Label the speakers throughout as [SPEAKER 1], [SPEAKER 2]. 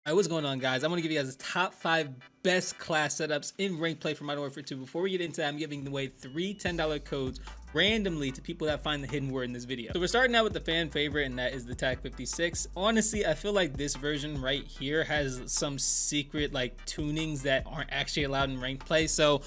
[SPEAKER 1] Alright, what's going on, guys? I'm going to give you guys the top 5 best class setups in ranked play for Modern Warfare 2. Before we get into that, I'm giving away 3 $10 codes randomly to people that find the hidden word in this video. So we're starting out with the fan favorite, and that is the TAC 56. Honestly, I feel like this version right here has some secret like tunings that aren't actually allowed in ranked play. So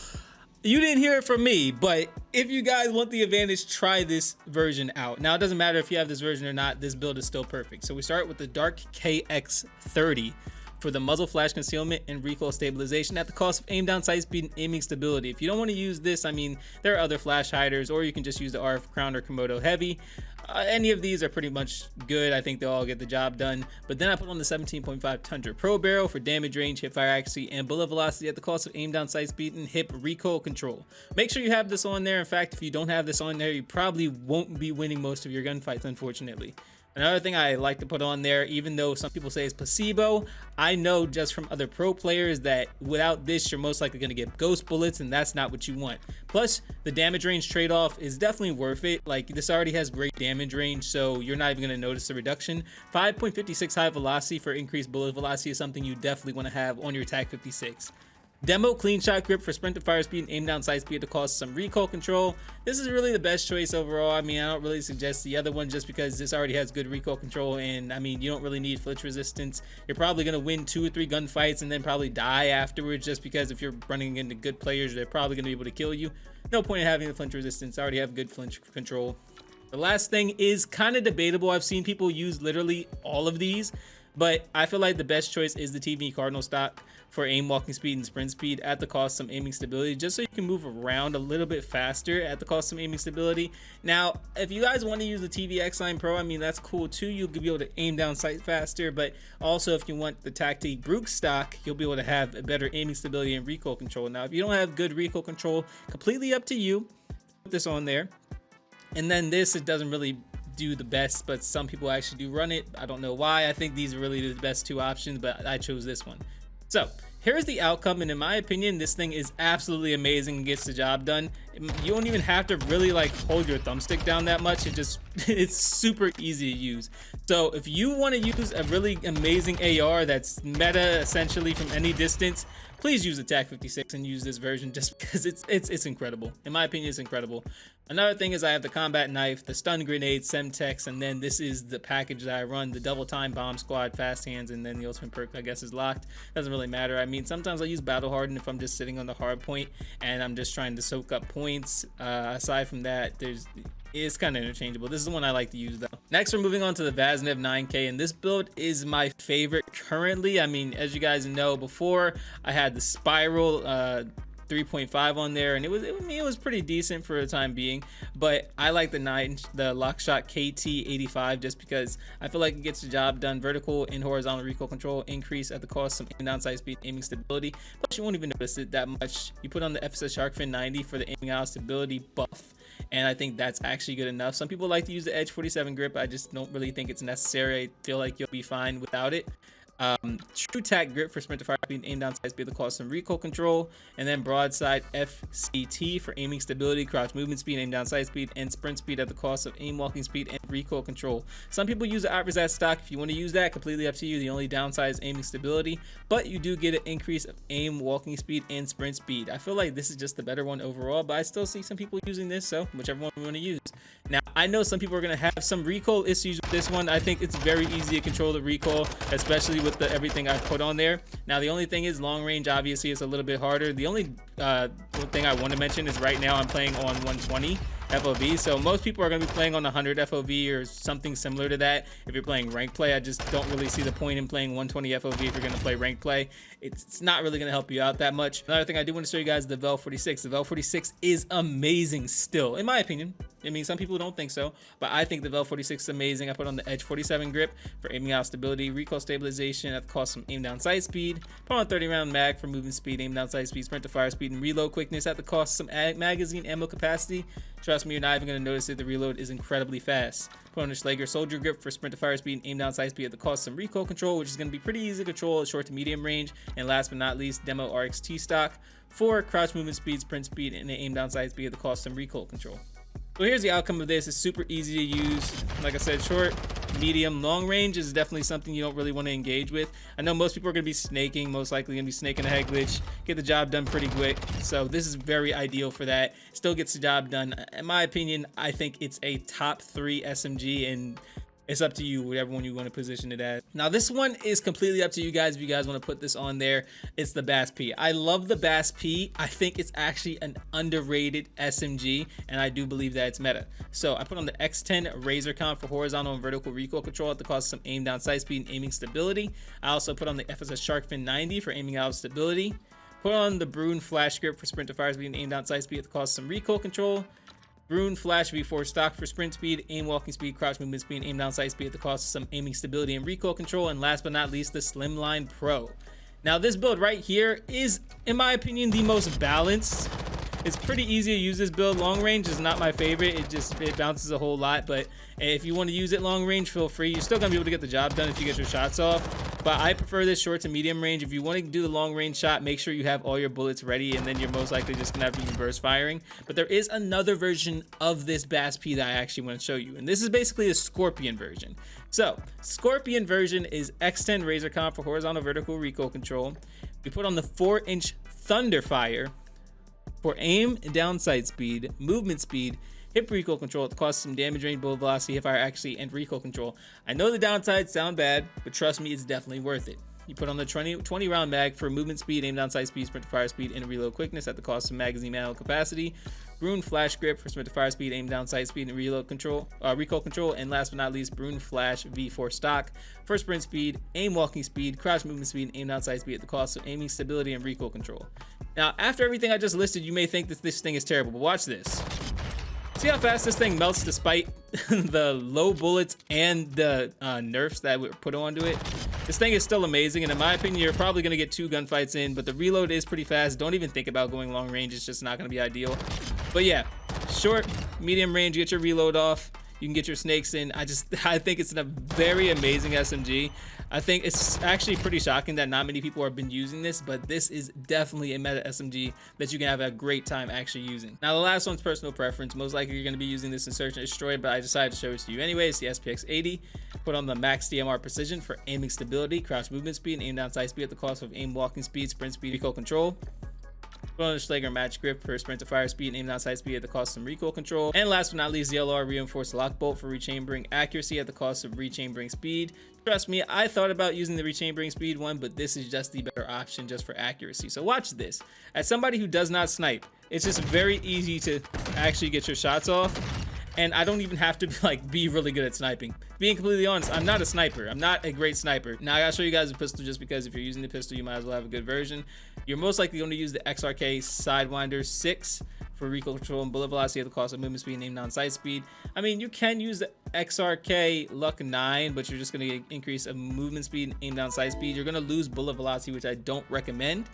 [SPEAKER 1] you didn't hear it from me, but if you guys want the advantage, try this version out. Now, it doesn't matter if you have this version or not, this build is still perfect. So we start with the Dark KX30 for the muzzle flash concealment and recoil stabilization at the cost of aim down, sight speed, and aiming stability. If you don't want to use this, I mean, there are other flash hiders, or you can just use the RF Crown or Komodo Heavy. Any of these are pretty much good. I think they'll all get the job done. But then I put on the 17.5 Tundra Pro Barrel for damage range, hip fire accuracy, and bullet velocity at the cost of aim down, sight speed, and hip recoil control. Make sure you have this on there. In fact, if you don't have this on there, you probably won't be winning most of your gunfights, unfortunately. Another thing I like to put on there, even though some people say it's placebo, I know just from other pro players that without this, you're most likely going to get ghost bullets, and that's not what you want. Plus, the damage range trade-off is definitely worth it. Like, this already has great damage range, so you're not even going to notice the reduction. 5.56 high velocity for increased bullet velocity is something you definitely want to have on your TAC 56. Demo clean shot grip for sprint to fire speed and aim down sight speed to cause some recoil control. This is really the best choice overall. I mean, I don't really suggest the other one just because this already has good recoil control, and I mean, you don't really need flinch resistance. You're probably going to win 2 or 3 gunfights and then probably die afterwards, just because if you're running into good players, they're probably going to be able to kill you. No point in having the flinch resistance. I already have good flinch control. The last thing is kind of debatable. I've seen people use literally all of these, but I feel like the best choice is the TV Cardinal stock for aim, walking speed, and sprint speed at the cost of some aiming stability, just so you can move around a little bit faster at the cost of some aiming stability. Now, if you guys want to use the TV X-Line Pro, I mean, that's cool too. You'll be able to aim down sight faster, but also if you want the Tactic Brute stock, you'll be able to have a better aiming stability and recoil control. Now, if you don't have good recoil control, completely up to you. Put this on there. And then this, it doesn't really do the best, but some people actually do run it. I don't know why. I think these are really the best 2 options, but I chose this one. So here's the outcome, and in my opinion, this thing is absolutely amazing and gets the job done. You don't even have to really like hold your thumbstick down that much. It's super easy to use. So if you want to use a really amazing AR that's meta essentially from any distance, please use the TAC 56 and use this version, just because it's incredible. In my opinion, it's incredible. Another thing is I have the combat knife, the stun grenade, Semtex, and then this is the package that I run, the double time bomb squad, fast hands, and then the ultimate perk, I guess, is locked. Doesn't really matter. I mean, sometimes I use battle harden if I'm just sitting on the hard point and I'm just trying to soak up points. Aside from that, it's kind of interchangeable. This is the one I like to use though. Next, we're moving on to the Vaznev 9K, and this build is my favorite currently. I mean, as you guys know, before I had the Spiral 3.5 on there, and it was pretty decent for the time being, but I like the Lockshot KT85 just because I feel like it gets the job done. Vertical and horizontal recoil control increase at the cost of aim down sight speed, aiming stability. Plus, you won't even notice it that much. You put on the FSS SHARKFIN 90 for the aiming out stability buff, and I think that's actually good enough. Some people like to use the Edge 47 grip. I just don't really think it's necessary. I feel like you'll be fine without it. TRUE-TAC grip for sprint to fire speed and aim down sight speed to cause some recoil control, and then broadside FCT for aiming stability, crouch movement speed, aim down sight speed, and sprint speed at the cost of aim walking speed and recoil control. Some people use the Oprizat stock. If you want to use that, completely up to you. The only downside is aiming stability, but you do get an increase of aim, walking speed, and sprint speed. I feel like this is just the better one overall, but I still see some people using this, so whichever one you want to use. Now, I know some people are going to have some recoil issues with this one. I think it's very easy to control the recoil, especially with everything I put on there. Now, the only thing is long range, obviously, is a little bit harder. The only thing I want to mention is right now I'm playing on 120 FOV, so most people are going to be playing on 100 FOV or something similar to that. If you're playing rank play, I just don't really see the point in playing 120 FOV if you're going to play rank play. It's not really going to help you out that much. Another thing I do want to show you guys is the Vel 46. The Vel 46 is amazing still, in my opinion. I mean, some people don't think so, but I think the Vel 46 is amazing. I put on the Edge 47 grip for aiming out stability, recoil stabilization at the cost of aim down sight speed. Put on 30 round mag for movement speed, aim down sight speed, sprint to fire speed, and reload quickness at the cost of some magazine ammo capacity. Trust me, you're not even going to notice it. The reload is incredibly fast. Put on the SCHLAGER soldier grip for sprint to fire speed and aim down sight speed at the cost of some recoil control, which is going to be pretty easy to control at short to medium range. And last but not least, Demo RXT stock for crouch movement speed, sprint speed, and aim down sight speed at the cost of some recoil control. So here's the outcome of this. It's super easy to use. Like I said, short medium. Long range is definitely something you don't really want to engage with. I know most people are going to be snaking, most likely going to be snaking a head glitch, get the job done pretty quick. So this is very ideal for that. Still gets the job done. In my opinion, I think it's a top 3 SMG, and it's up to you, whatever one you want to position it as. Now, this one is completely up to you guys if you guys want to put this on there. It's the Bass P. I love the Bass P. I think it's actually an underrated SMG, and I do believe that it's meta. So I put on the XTEN Razor Comp for horizontal and vertical recoil control at the cost of some aim down sight speed and aiming stability. I also put on the FSS SHARKFIN 90 for aiming out of stability. Put on the BRUEN Flash Grip for sprint to fire speed and aim down sight speed at the cost of some recoil control. BRUEN Flash V4 stock for sprint speed, aim walking speed, crouch movement speed, and aim down sight speed at the cost of some aiming stability and recoil control. And last but not least, the SLIMLINE Pro. Now, this build right here is, in my opinion, the most balanced. It's pretty easy to use this build. Long range is not my favorite. It bounces a whole lot, but if you want to use it long range, feel free. You're still gonna be able to get the job done if you get your shots off, but I prefer this short to medium range. If you want to do the long range shot, make sure you have all your bullets ready, and then you're most likely just gonna have to reverse firing. But there is another version of this Bass P that I actually want to show you, and this is basically a Scorpion version. So Scorpion version is XTEN Razor Comp for horizontal vertical recoil control. We put on the 4-inch THUNDERFIRE for aim and down sight speed, movement speed, hip recoil control at the cost of some damage range, bullet velocity, hip fire accuracy, and recoil control. I know the downsides sound bad, but trust me, it's definitely worth it. You put on the 20 round mag for movement speed, aim down sight speed, sprint to fire speed, and reload quickness at the cost of magazine ammo capacity. BRUEN Flash Grip for sprint to fire speed, aim down sight speed, and reload control, recoil control. And last but not least, BRUEN Flash V4 stock for sprint speed, aim walking speed, crouch movement speed, and aim down sight speed at the cost of aiming stability and recoil control. Now, after everything I just listed, you may think that this thing is terrible, but watch this. See how fast this thing melts despite the low bullets and the nerfs that were put onto it? This thing is still amazing, and in my opinion, you're probably going to get 2 gunfights in, but the reload is pretty fast. Don't even think about going long range. It's just not going to be ideal. But yeah, short, medium range, get your reload off. You can get your snakes in. I think it's a very amazing SMG. I think it's actually pretty shocking that not many people have been using this, but this is definitely a meta SMG that you can have a great time actually using. Now, the last one's personal preference. Most likely you're going to be using this in Search and Destroy, but I decided to show it to you anyways. The SPX 80. Put on the Max DMR Precision for aiming stability, crouch movement speed, and aim down sight speed at the cost of aim walking speed, sprint speed, recoil control. Put on the SCHLAGER Match Grip for sprint to fire speed and aim down sight speed at the cost of some recoil control. And last but not least, the LR Reinforced Lock Bolt for rechambering accuracy at the cost of rechambering speed. Trust me, I thought about using the rechambering speed one, but this is just the better option just for accuracy. So watch this. As somebody who does not snipe, it's just very easy to actually get your shots off. And I don't even have to be really good at sniping. Being completely honest, I'm not a sniper. I'm not a great sniper. Now I gotta show you guys a pistol just because if you're using the pistol, you might as well have a good version. You're most likely going to use the XRK Sidewinder 6 for recoil control and bullet velocity at the cost of movement speed and aim down sight speed. I mean, you can use the XRK Luck 9, but you're just going to increase a movement speed and aim down sight speed. You're going to lose bullet velocity, which I don't recommend.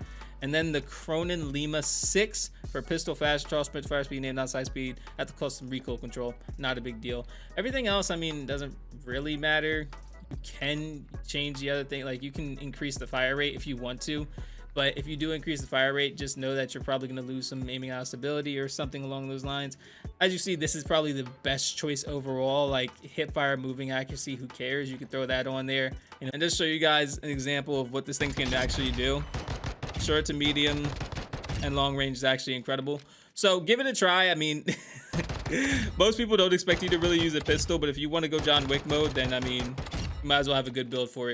[SPEAKER 1] And then the Cronin Lima 6 for pistol fast draw, sprint fire speed, and aim down sight speed at the cost of recoil control. Not a big deal. Everything else, I mean, doesn't really matter. You can change the other thing, like you can increase the fire rate if you want to. But if you do increase the fire rate, just know that you're probably going to lose some aiming out stability or something along those lines. As you see, this is probably the best choice overall. Like hip fire, moving accuracy, who cares? You can throw that on there. And just show you guys an example of what this thing can actually do. Short to medium and long range is actually incredible. So give it a try. I mean, most people don't expect you to really use a pistol, but if you want to go John Wick mode, then I mean, you might as well have a good build for it.